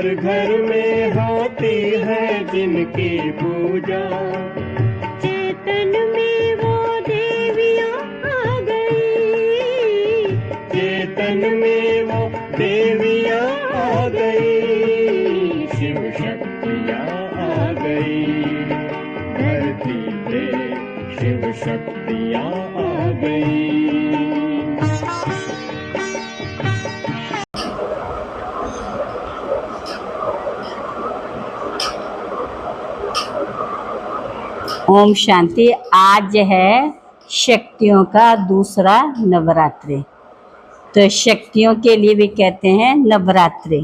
घर घर में होती है जिनकी पूजा। चेतन में वो देवियां आ गई, चेतन में वो देवियां आ गई, शिव शक्तियां आ गई। धरती पे शिव शक्तियां आ गई। ओम शांति। आज है शक्तियों का दूसरा नवरात्रि। तो शक्तियों के लिए भी कहते हैं नवरात्रि।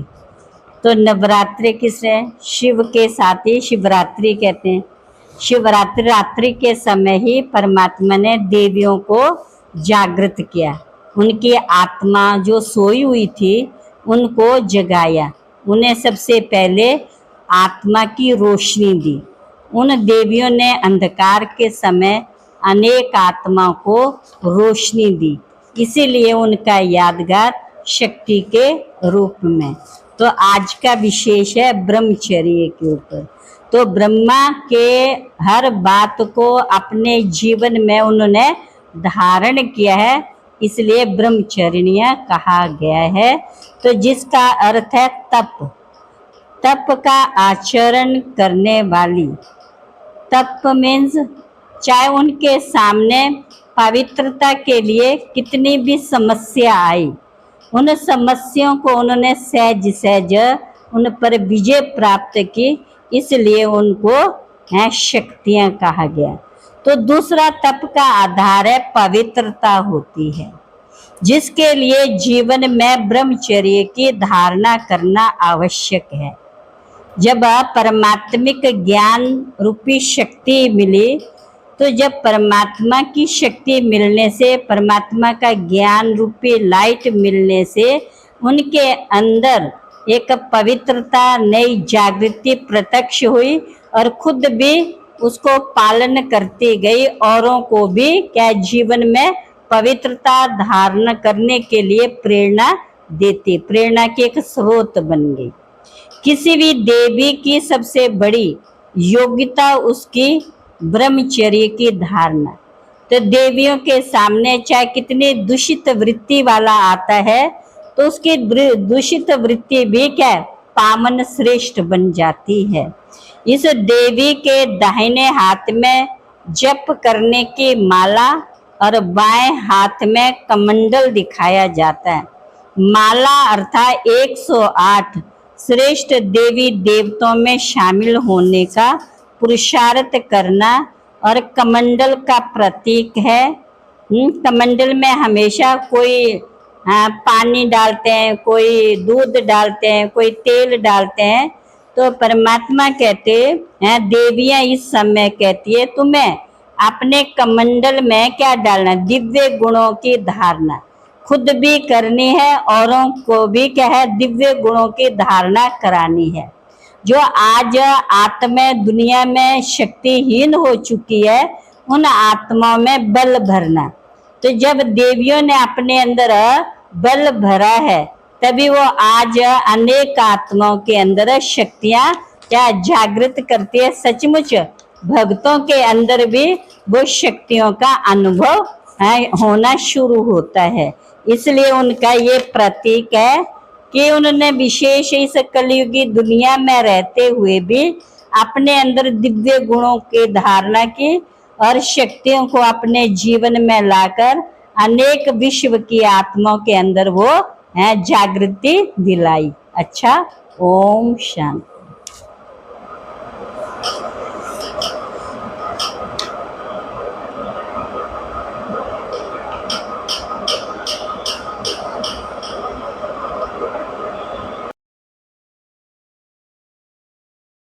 तो नवरात्रि किसने? शिव के साथ ही शिवरात्रि कहते हैं। शिवरात्रि रात्रि के समय ही परमात्मा ने देवियों को जागृत किया। उनकी आत्मा जो सोई हुई थी उनको जगाया। उन्हें सबसे पहले आत्मा की रोशनी दी। उन देवियों ने अंधकार के समय अनेक आत्माओं को रोशनी दी, इसीलिए उनका यादगार शक्ति के रूप में। तो आज का विशेष है ब्रह्मचर्य के ऊपर। तो ब्रह्मा के हर बात को अपने जीवन में उन्होंने धारण किया है, इसलिए ब्रह्मचर्य कहा गया है। तो जिसका अर्थ है तप। तप का आचरण करने वाली। तप मीन्स चाहे उनके सामने पवित्रता के लिए कितनी भी समस्या आई, उन समस्याओं को उन्होंने सहज सहज उन पर विजय प्राप्त की, इसलिए उनको है शक्तियाँ कहा गया। तो दूसरा तप का आधार है पवित्रता होती है, जिसके लिए जीवन में ब्रह्मचर्य की धारणा करना आवश्यक है। जब परमात्मिक ज्ञान रूपी शक्ति मिली, तो जब परमात्मा की शक्ति मिलने से, परमात्मा का ज्ञान रूपी लाइट मिलने से उनके अंदर एक पवित्रता, नई जागृति प्रत्यक्ष हुई और खुद भी उसको पालन करती गई। औरों को भी क्या जीवन में पवित्रता धारण करने के लिए प्रेरणा देती, प्रेरणा की एक स्रोत बन गई। किसी भी देवी की सबसे बड़ी योग्यता उसकी ब्रह्मचर्य की धारणा। तो देवियों के सामने चाहे कितनी दूषित वृत्ति वाला आता है, तो उसकी दूषित वृत्ति भी क्या पावन श्रेष्ठ बन जाती है। इस देवी के दाहिने हाथ में जप करने की माला और बाएं हाथ में कमंडल दिखाया जाता है। माला अर्थात 108 श्रेष्ठ देवी देवताओं में शामिल होने का पुरुषार्थ करना, और कमंडल का प्रतीक है। कमंडल में हमेशा कोई पानी डालते हैं, कोई दूध डालते हैं, कोई तेल डालते हैं। तो परमात्मा कहते हैं, देवियां इस समय कहती है तुम्हें अपने कमंडल में क्या डालना? दिव्य गुणों की धारणा खुद भी करनी है, औरों को भी क्या है दिव्य गुणों की धारणा करानी है। जो आज आत्मा दुनिया में शक्तिहीन हो चुकी है, उन आत्माओं में बल भरना। तो जब देवियों ने अपने अंदर बल भरा है, तभी वो आज अनेक आत्माओं के अंदर शक्तियां क्या जागृत करती है। सचमुच भक्तों के अंदर भी वो शक्तियों का अनुभव होना शुरू होता है। इसलिए उनका ये प्रतीक है कि उन्होंने विशेष इस कलयुगी दुनिया में रहते हुए भी अपने अंदर दिव्य गुणों की धारणा की और शक्तियों को अपने जीवन में लाकर अनेक विश्व की आत्माओं के अंदर वो जागृति दिलाई। अच्छा, ओम शांति।